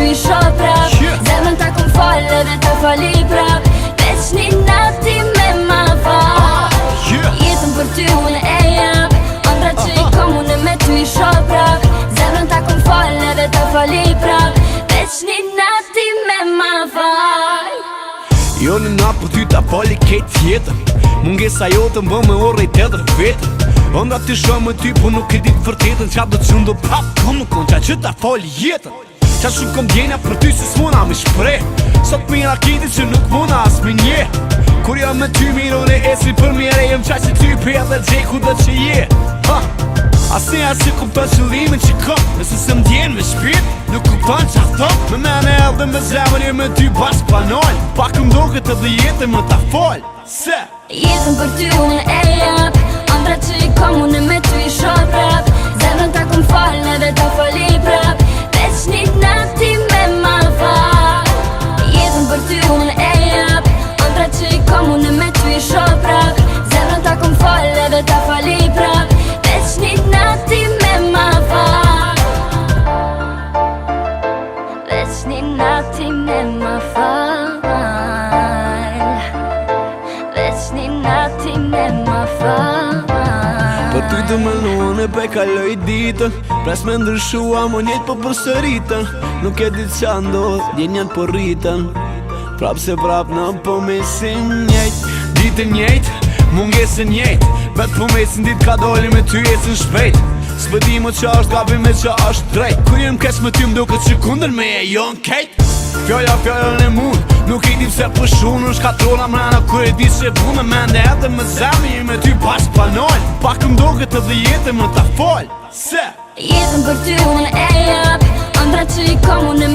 ty i shoh prap. Zemrën ta kom falë dhe ta fali prap. Veç një nati me ma fal. Jetën për ty unë e jap. Ëndra që i kom unë me ty i shoh prap. Zemrën ta kom falë dhe ta fali prap. Veç një nati me ma fal. Jo në natë për ty ta fali ketë jetën. Mungesa jote më me orë i tjetër vetën. Ëndra ti shoh me ty po nuk e ditë vërtetën. Qa do të qëndo prap kom nuk unë qa që ta fali jetën. Qa shumë kom djenja për ty si s'mona me shpre. Sot mira kiti që nuk mona as me nje. Kur jam me ty mirone esi për mire. Jem qa që ty pe dhe gjeku dhe që je. Asnjëherë si kupton qëllimin që kom. Nëse se m'djen me shpirt, nuk kupton qa thom. Me mene edhe me zemër je me ty bashk panol. Pak m'doket edhe jetën më ta fol. Se jetën për ty unë e jap. Ëndra që i kom unë me ty i shoh prap. Zemrën ta kom falë dhe ta fali prap. Veç një nati me ma fal. Jetën për ty unë e jap. Ëndra që i kom unë me ty i shoh prap. Zemrën ta kom falë dhe ta fali prap. Veç një nati me ma fal. Veç një nati me ma fal. Veç një nati me ma fal. për ty të mëllon e pe kaloj ditën. Pres me ndryshua më njët po përsëritën. Nuk e dit qa ndodh, djenjan po rritën. Prap se prap në po mesin njejt. Ditën njejt, mungesën njejt. Bet po mesin dit ka doli me ty ecën shpejt. S'pëdi më qa është gabim me qa është drejt. Kur jem kes me ty m'duke që kunder me e jon kejt. Fjollën e mund, nuk i dim se për shumë. Në shkatrona mrena kur e di se vu me mende edhe me zemi. Me ty bashk panol, pak m'doket edhe jetën më ta fol. Se jetën për ty unë e jap. Ëndra që i kom unë